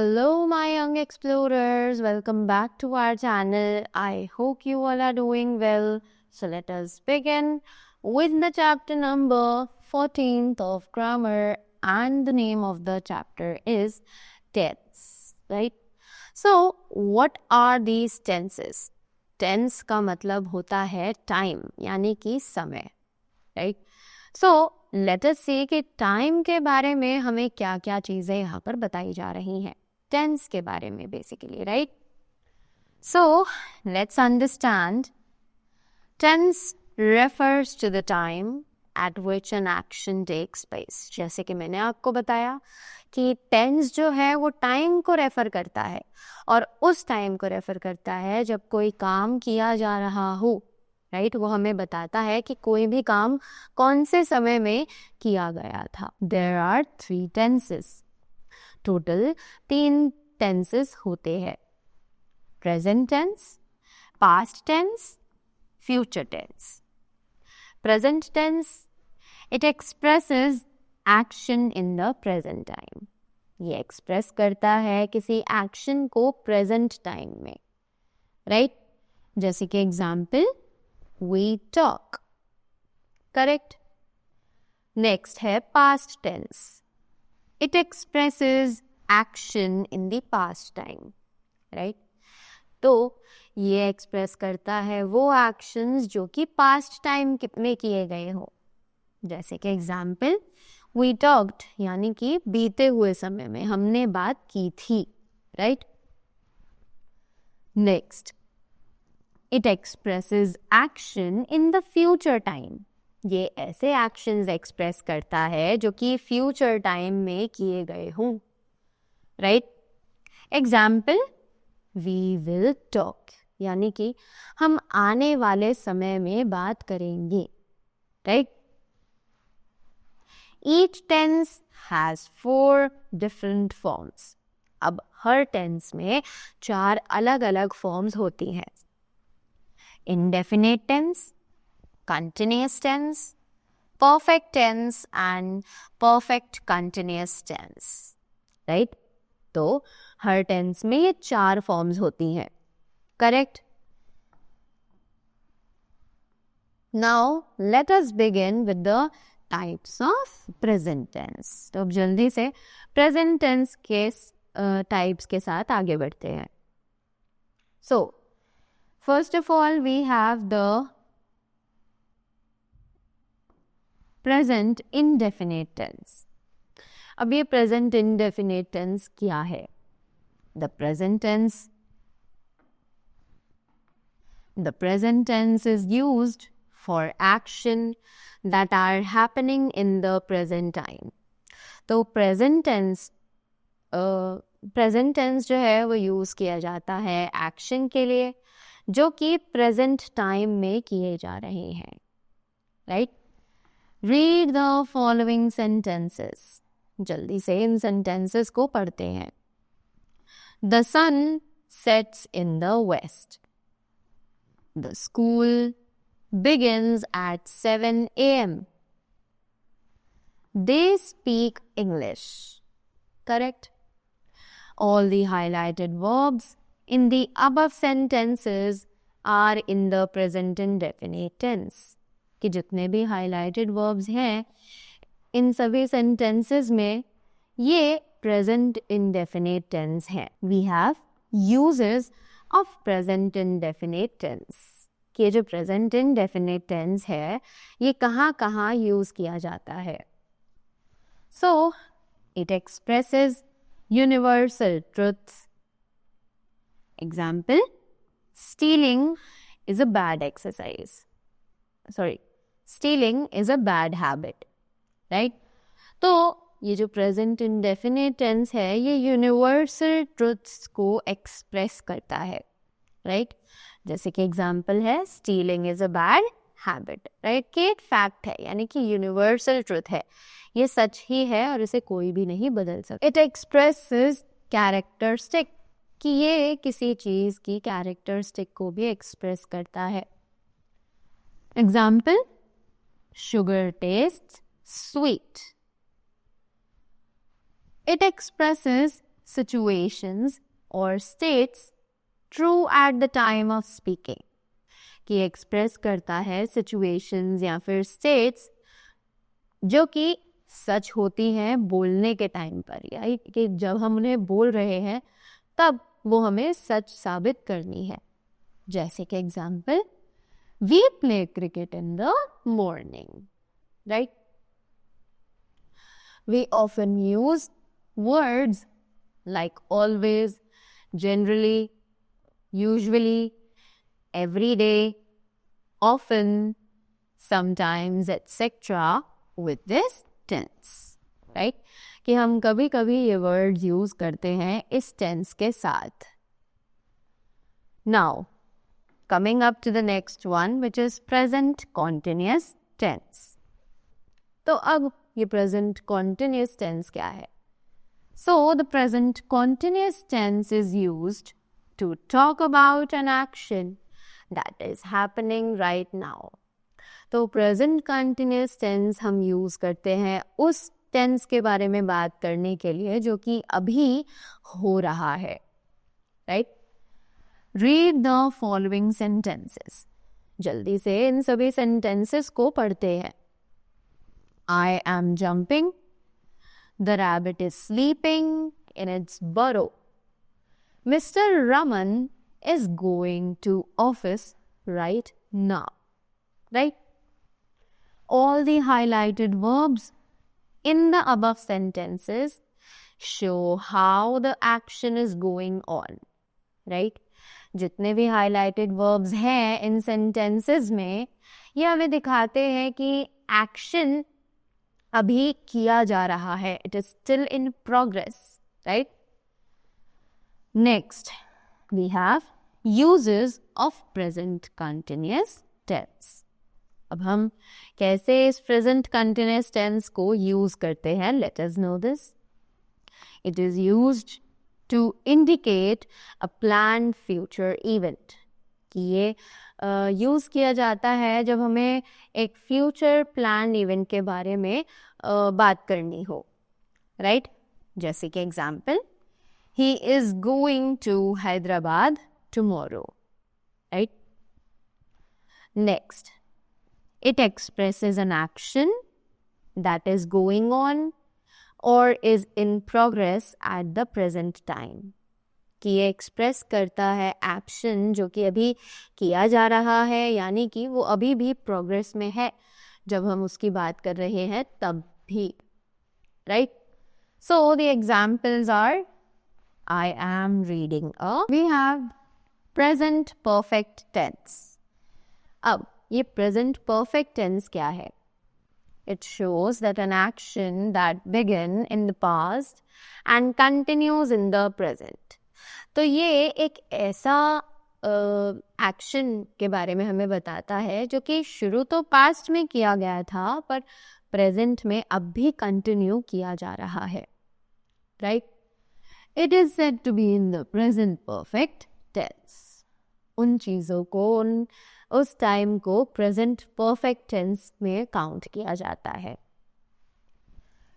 Hello, my young explorers. Welcome back to our channel. I hope you all are doing well. So let us begin with the chapter number 14th of grammar, and the name of the chapter is tense, right? So what are these tenses? Tense का मतलब होता है time, यानी कि समय, right? So let us see कि time के बारे में हमें क्या क्या चीजें यहाँ पर बताई जा रही हैं टेंस के बारे में basically, right? So let's understand tense refers to the time at which an action takes place. जैसे कि मैंने आपको बताया कि टेंस जो है वो टाइम को रेफर करता है और उस टाइम को रेफर करता है जब कोई काम किया जा रहा हो, राइट? वो हमें बताता है कि कोई भी काम कौन से समय में किया गया था. There are 3 tenses. Total 3 tenses होते हैं: present tense, past tense, future tense. Present tense, it expresses action in the present time. ये एक्सप्रेस करता है किसी एक्शन को प्रेजेंट टाइम में, राइट? जैसे कि example, we talk. Correct? Next है past tense. It expresses action in the past time. Right? तो ये एक्सप्रेस करता है वो actions जो कि past time में किए गए हो. जैसे कि एग्जाम्पल, we talked यानी कि बीते हुए समय में हमने बात की थी. Right? Next, it expresses action in the future time. ये ऐसे actions express करता है जो कि future time में किए गए हों, right? Example, we will talk यानी कि हम आने वाले समय में बात करेंगे, right? Each tense has 4 different forms. अब हर tense में 4 अलग अलग forms होती हैं: indefinite tense, continuous tense, perfect tense and perfect continuous tense, right? तो हर tense में ये 4 forms होती हैं, correct? Now let us begin with the types of present tense. तो अब जल्दी से present tense के types के साथ आगे बढ़ते हैं. So first of all, we have the present indefinite tense. अब ये present indefinite tense क्या है? The present tense is used for action that are happening in the present time. तो present tense जो है वो use किया जाता है action के लिए जो कि प्रेजेंट टाइम में किए जा रहे हैं, right? Read the following sentences. जल्दी से इन सेंटेंसेस को पढ़ते हैं. The sun sets in the west. The school begins at 7 AM. They speak English. Correct? All the highlighted verbs in the above sentences are in the present indefinite tense. कि जितने भी highlighted verbs हैं इन सभी sentences में ये present indefinite tense है. We have uses of present indefinite tense. कि ये जो present indefinite tense है ये कहाँ कहाँ use किया जाता है. So it expresses universal truths. Example, stealing is a bad exercise. Stealing is a bad habit, right? तो ये जो present indefinite tense है ये universal truths को express करता है, right? जैसे कि example है stealing is a bad habit, right? कि एक fact है यानी कि universal truth है, ये सच ही है और इसे कोई भी नहीं बदल सकता. It expresses characteristic कि ये किसी चीज की characteristic को भी express करता है. Example, sugar tastes sweet. It expresses situations or states true at the time of speaking. कि एक्सप्रेस करता है situations या फिर states जो कि सच होती हैं बोलने के टाइम पर, या कि जब हम उन्हें बोल रहे हैं तब वो हमें सच साबित करनी है. जैसे कि example, we play cricket in the morning, right? We often use words like always, generally, usually, every day, often, sometimes, etc. with this tense, right? कि हम कभी कभी ये words use करते हैं इस tense के साथ. Now, coming up to the next one, which is present continuous tense. तो अब ये present continuous tense क्या है? So, the present continuous tense is used to talk about an action that is happening right now. तो present continuous tense हम use करते हैं उस tense के बारे में बात करने के लिए जो कि अभी हो रहा है, right? Read the following sentences. जल्दी से इन सभी sentences को पढ़ते हैं. I am jumping. The rabbit is sleeping in its burrow. Mr. Raman is going to office right now. Right? All the highlighted verbs in the above sentences show how the action is going on. Right? जितने भी highlighted verbs हैं इन sentences में, ये हमें दिखाते हैं कि action अभी किया जा रहा है. It is still in progress, right? Next, we have uses of present continuous tense. अब हम कैसे इस present continuous tense को use करते हैं? Let us know this. It is used to indicate a planned future event. कि ये use किया जाता है जब हमें एक फ्यूचर प्लान इवेंट के बारे में बात करनी हो, राइट? जैसे कि example, he is going to Hyderabad tomorrow, right? Next, it expresses an action that is going on और is in progress at the present time. कि ये एक्सप्रेस करता है एक्शन जो कि अभी किया जा रहा है, यानी कि वो अभी भी प्रोग्रेस में है जब हम उसकी बात कर रहे हैं तब भी, right? So the examples are, I am reading a. We have present perfect tense. अब ये प्रेजेंट परफेक्ट टेंस क्या है? It shows that an action that began in the past and continues in the present. तो ये एक ऐसा action के बारे में हमें बताता है जो कि शुरू तो पास्ट में किया गया था पर प्रेजेंट में अब भी कंटिन्यू किया जा रहा है, right? It is said to be in the present perfect tense. उन चीज़ों को, उस टाइम को प्रेजेंट परफेक्ट टेंस में काउंट किया जाता है.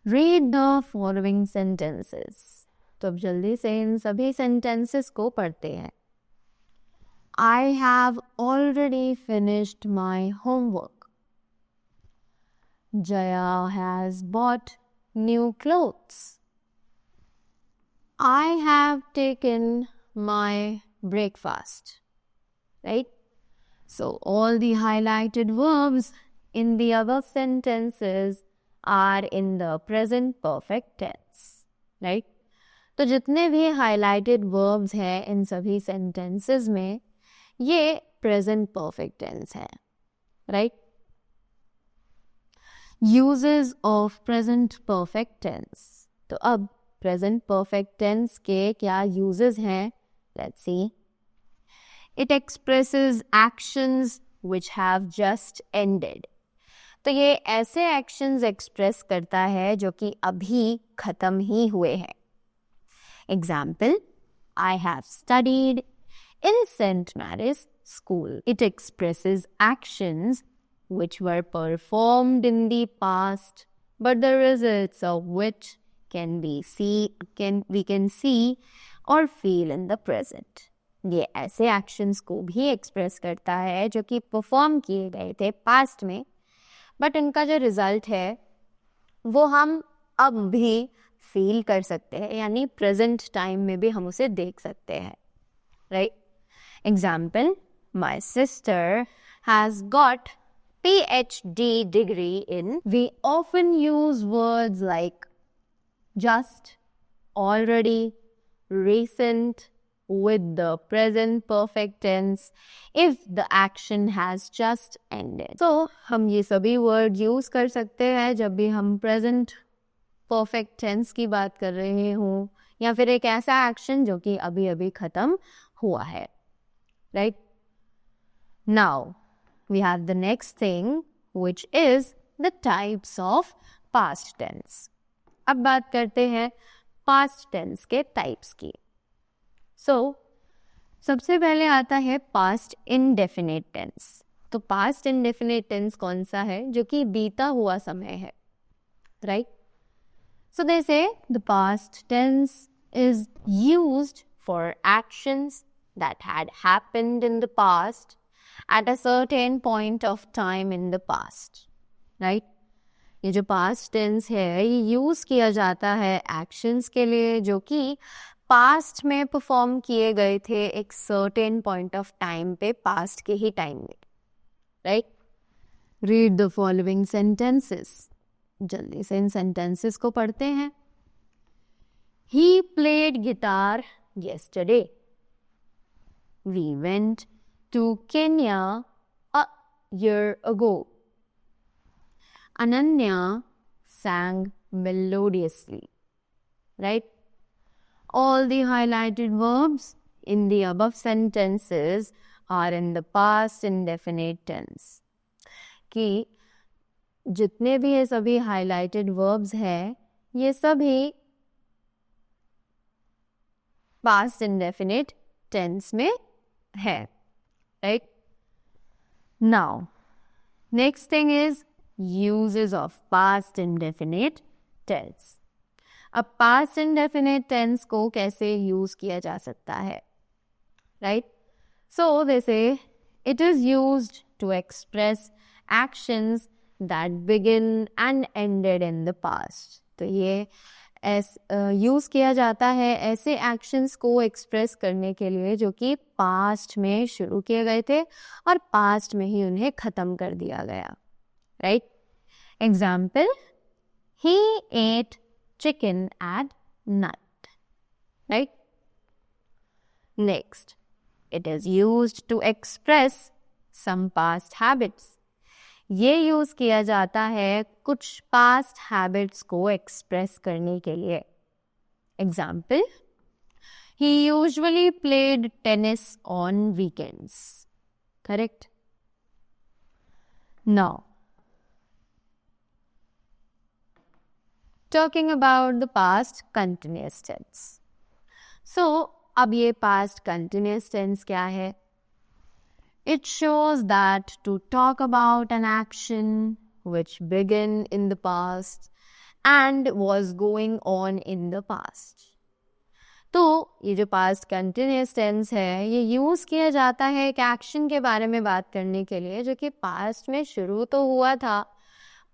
Read the following sentences. तो अब जल्दी से इन सभी सेंटेंसेस को पढ़ते हैं. I have already finished my homework. Jaya has bought new clothes. I have taken my breakfast. Right? So all the highlighted verbs in the above sentences are in the present perfect tense. Right? तो जितने भी highlighted verbs हैं इन सभी sentences में, ये present perfect tense है, right? Uses of present perfect tense. तो अब present perfect tense के क्या uses हैं? Let's see. It expresses actions which have just ended. तो ये ऐसे actions express करता है जो कि अभी खत्म ही हुए हैं. Example, I have studied in St. Mary's School. It expresses actions which were performed in the past, but the results of which we can see or feel in the present. ये ऐसे एक्शंस को भी express करता है जो कि perform किए गए थे पास्ट में, बट उनका जो रिजल्ट है वो हम अब भी फील कर सकते हैं, यानी प्रेजेंट टाइम में भी हम उसे देख सकते हैं, right? Example, my sister has got PhD degree in. We often use words like just, already, recent with the present perfect tense if the action has just ended. So हम ये सभी word use कर सकते हैं जब भी हम present perfect tense की बात कर रहे हों या फिर एक ऐसा action जो कि अभी अभी खत्म हुआ है, right? Now we have the next thing, which is the types of past tense. अब बात करते हैं past tense के types की. So, सबसे पहले आता है past indefinite tense. तो past indefinite tense कौन सा है? जो कि बीता हुआ समय है, right? So they say the past tense is used for actions that had happened in the past at a certain point of time in the past, right? ये जो past tense है ये यूज किया जाता है actions के लिए जो कि past में perform किए गए थे एक certain point of time पे, past के ही time में, right? Read the following sentences. जल्दी से इन sentences को पढ़ते हैं. He played guitar yesterday. We went to Kenya a year ago. Ananya sang melodiously, right? All the highlighted verbs in the above sentences are in the past indefinite tense. कि जितने भी ये सभी highlighted verbs हैं, ये सभी past indefinite tense में है, right? Now, next thing is uses of past indefinite tense. अब past indefinite tense को कैसे use किया जा सकता है, right? So they say it is used to express actions that begin and ended in the past. तो ये use किया जाता है ऐसे एक्शंस को एक्सप्रेस करने के लिए जो कि पास्ट में शुरू किए गए थे और पास्ट में ही उन्हें ख़त्म कर दिया गया, right? Example, he ate chicken at night, right? Next, it is used to express some past habits. ये यूज़ किया जाता है कुछ पास्ट हैबिट्स को एक्सप्रेस करने के लिए. Example, he usually played tennis on weekends. Correct? Now talking about the past continuous tense. So अब ये पास्ट कंटिन्यूअस टेंस क्या है? It shows that to talk about an action which began in the past and was going on in the past. तो ये जो past continuous tense है ये use किया जाता है एक एक्शन के बारे में बात करने के लिए जो कि past में शुरू तो हुआ था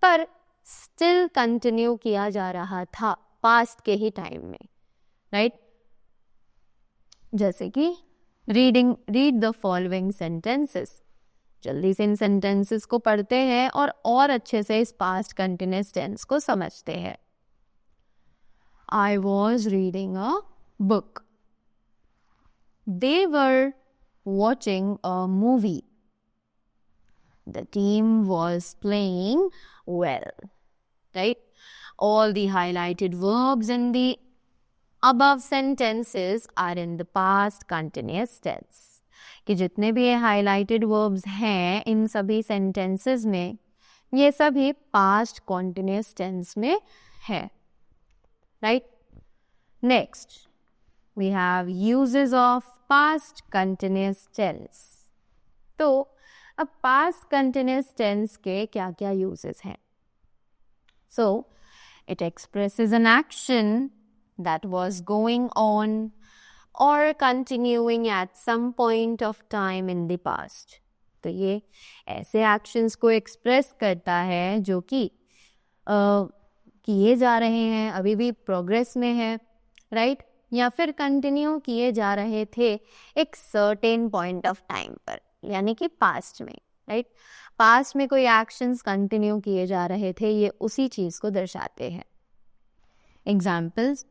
पर still continue किया जा रहा था past के ही टाइम में, right? जैसे कि read the following sentences. जल्दी से इन sentences को पढ़ते हैं और अच्छे से इस past continuous tense को समझते हैं. I was reading a book. They were watching a movie. The team was playing well. Right? All the highlighted verbs in the above sentences are in the past continuous tense. कि जितने भी ये highlighted verbs हैं इन सभी sentences में ये सभी past continuous tense में है. Right? Next, we have uses of past continuous tense. तो अब past continuous tense के क्या क्या uses हैं? So, It expresses an action that was going on or continuing at some point of time in the past. तो ये ऐसे actions को express करता है जो कि किए जा रहे हैं, अभी भी progress में है, right? या फिर continue किए जा रहे थे एक certain point of time पर, यानी कि past में, right? past में कोई actions continue किए जा रहे थे, ये उसी चीज को दर्शाते हैं. Examples: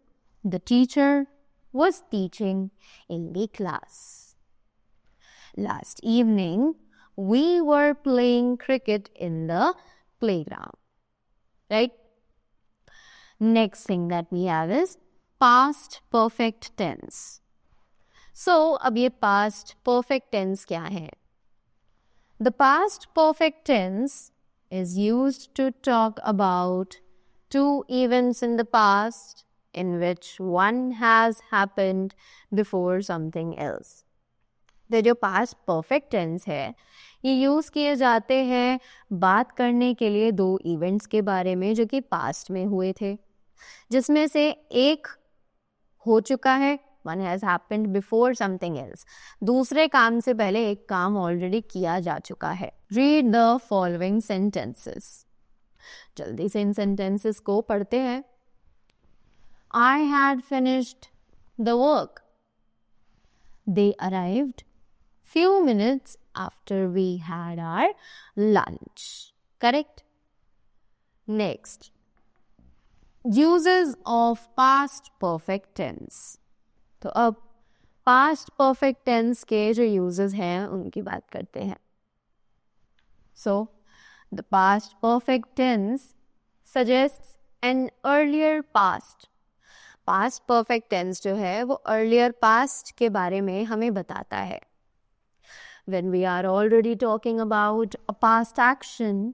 the teacher was teaching in the class. Last evening, we were playing cricket in the playground. Right? Next thing that we have is past perfect tense. So, अब ये past perfect tense क्या है? The past perfect tense is used to talk about two events in the past in which one has happened before something else. तो जो past perfect tense है, ये use किए जाते हैं बात करने के लिए दो इवेंट्स के बारे में जो कि पास्ट में हुए थे, जिसमें से एक हो चुका है, one has happened before something else. दूसरे काम से पहले एक काम ऑलरेडी किया जा चुका है. Read the following sentences. जल्दी से इन sentences को पढ़ते हैं. I had finished the work. They arrived few minutes after we had our lunch. Correct? Next, uses of past perfect tense. तो अब past perfect tense के जो uses हैं उनकी बात करते हैं. So, the past perfect tense suggests an earlier past. Past perfect tense जो है वो earlier past के बारे में हमें बताता है. When we are already talking about a past action,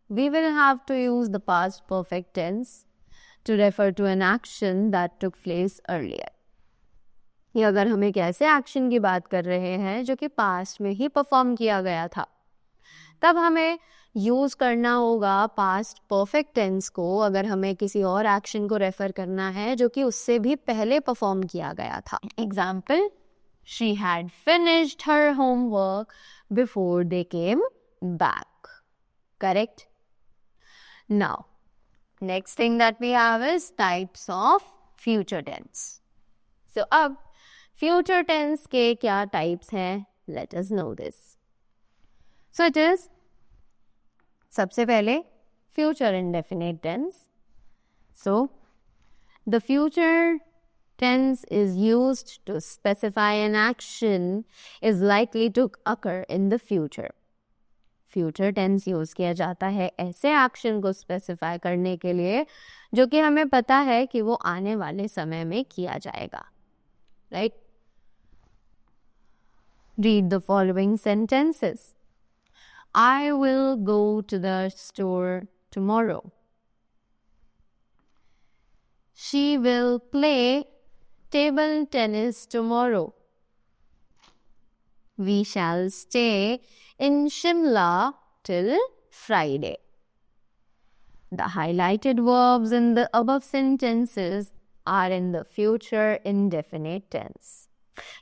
we will have to use the past perfect tense to refer to an action that took place earlier. ये अगर हम एक ऐसे action की बात कर रहे हैं जो कि past में ही perform किया गया था, तब हमें यूज करना होगा past perfect tense को अगर हमें किसी और action को refer करना है जो कि उससे भी पहले perform किया गया था. Example: she had finished her homework before they came back. Correct? Now, next thing that we have is types of future tense. So, अब future tense के क्या types हैं? Let us know this. So, it is सबसे पहले future indefinite tense. So, the future tense is used to specify an action is likely to occur in the future. Future tense use किया जाता है ऐसे action को specify करने के लिए जो कि हमें पता है कि वो आने वाले समय में किया जाएगा. Right? Read the following sentences. I will go to the store tomorrow. She will play table tennis tomorrow. We shall stay in Shimla till Friday. The highlighted verbs in the above sentences are in the future indefinite tense.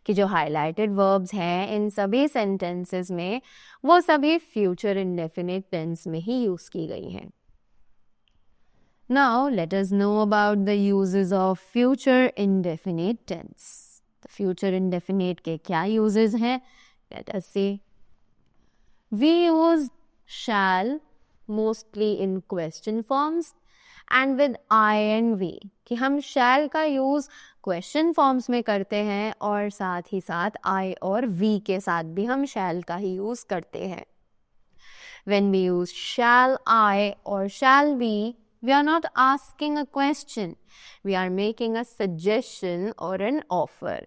कि जो highlighted verbs हैं इन सभी sentences में वो सभी future indefinite tense में ही use की गई हैं. Now, let us know about the uses of future indefinite tense. The future indefinite के क्या uses हैं? Let us see. We use shall mostly in question forms and with I and we. कि हम shall का use question forms में करते हैं और साथ ही साथ I और we के साथ भी हम shall का ही use करते हैं. When we use shall I or shall we are not asking a question. We are making a suggestion or an offer.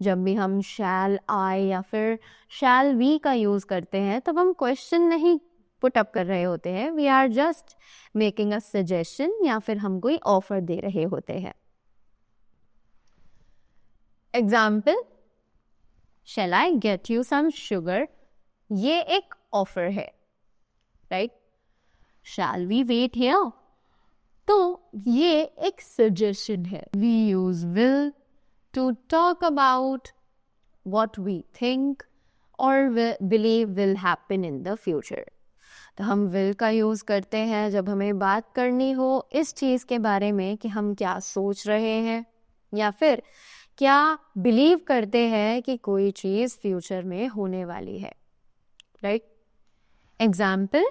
जब भी हम shall I या फिर shall we का use करते हैं तब हम question नहीं put up कर रहे होते हैं. We are just making a suggestion या फिर हम कोई offer दे रहे होते हैं. Example: Shall I get you some sugar? ये एक offer है. Right? Shall we wait here? तो ये एक सजेशन है. We use will to talk about what we think or believe will happen in the future. तो हम will का यूज़ करते हैं जब हमें बात करनी हो इस चीज़ के बारे में कि हम क्या सोच रहे हैं या फिर क्या बिलीव करते हैं कि कोई चीज़ फ्यूचर में होने वाली है. Right. Example,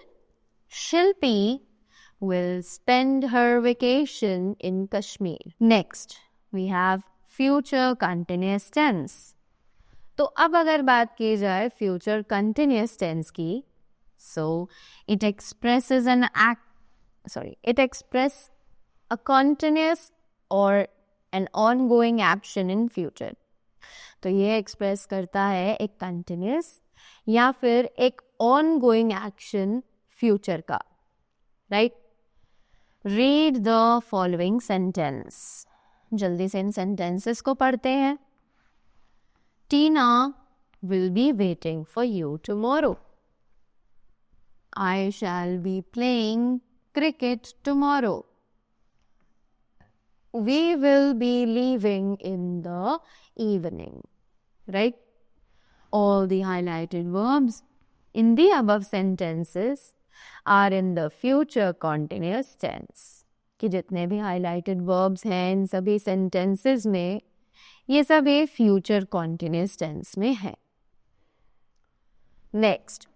Shilpi will spend her vacation in Kashmir. Next, we have future continuous tense. तो अब अगर बात की जाए future continuous tense की, so it expresses a continuous or an ongoing action in future. तो ये express करता है एक continuous या फिर एक ongoing action future का. Right? Read the following sentence. जल्दी से इन sentences को पढ़ते हैं. Tina will be waiting for you tomorrow. I shall be playing cricket tomorrow. We will be leaving in the evening. Right? All the highlighted verbs in the above sentences are in the future continuous tense. कि जितने भी highlighted verbs हैं इन सभी sentences में ये सभी future continuous tense में है. Next,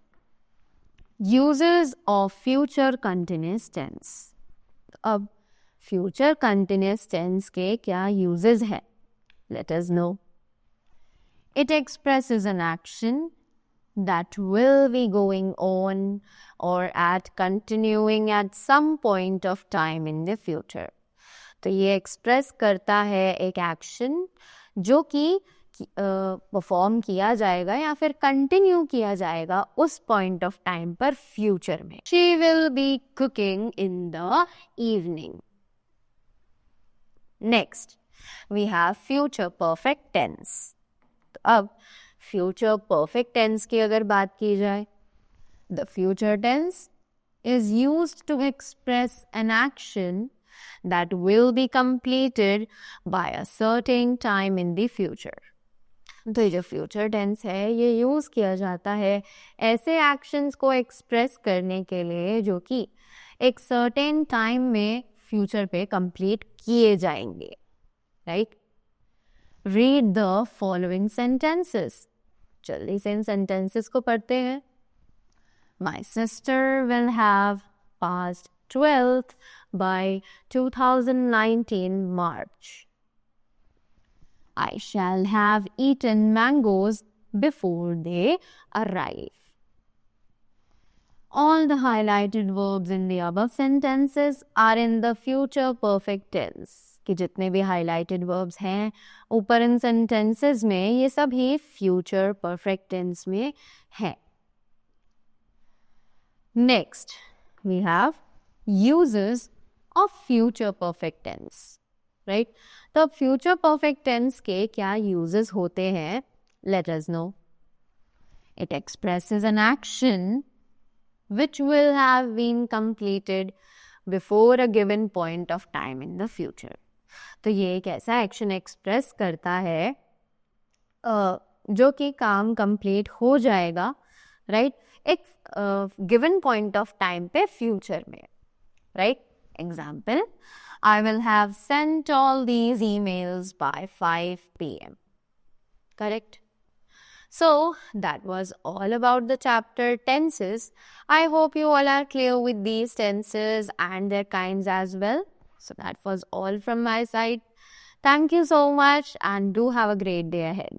uses of future continuous tense. अब future continuous tense के क्या uses हैं? Let us know. It expresses an action that will be going on or at continuing at some point of time in the future. तो ये express करता है एक action जो कि परफॉर्म किया जाएगा या फिर कंटिन्यू किया जाएगा उस पॉइंट ऑफ टाइम पर फ्यूचर में. She will be cooking in the evening. Next, we have future perfect tense. तो अब फ्यूचर परफेक्ट टेंस की अगर बात की जाए, the future tense is used to express an action that will be completed by a certain time in the future. तो ये जो फ्यूचर टेंस है ये यूज़ किया जाता है ऐसे एक्शंस को एक्सप्रेस करने के लिए जो कि एक सर्टेन टाइम में फ्यूचर पे कंप्लीट किए जाएंगे. Right. Read the following sentences. जल्दी से इन सेंटेंसेस को पढ़ते हैं. My sister will have passed 12th by 2019 March. I shall have eaten mangoes before they arrive. All the highlighted verbs in the above sentences are in the future perfect tense. कि जितने भी highlighted verbs हैं ऊपर इन sentences में ये सभी future perfect tense में हैं. Next, we have uses of future perfect tense. Right? तो future perfect tense के क्या uses होते हैं? Let us know. It expresses an action which will have been completed before a given point of time in the future. तो ये एक ऐसा action express करता है जो कि काम कंप्लीट हो जाएगा राइट एक गिवन पॉइंट ऑफ टाइम पे फ्यूचर में. Right. Example, I will have sent all these emails by 5 p.m. Correct? So, that was all about the chapter tenses. I hope you all are clear with these tenses and their kinds as well. So, that was all from my side. Thank you so much and do have a great day ahead.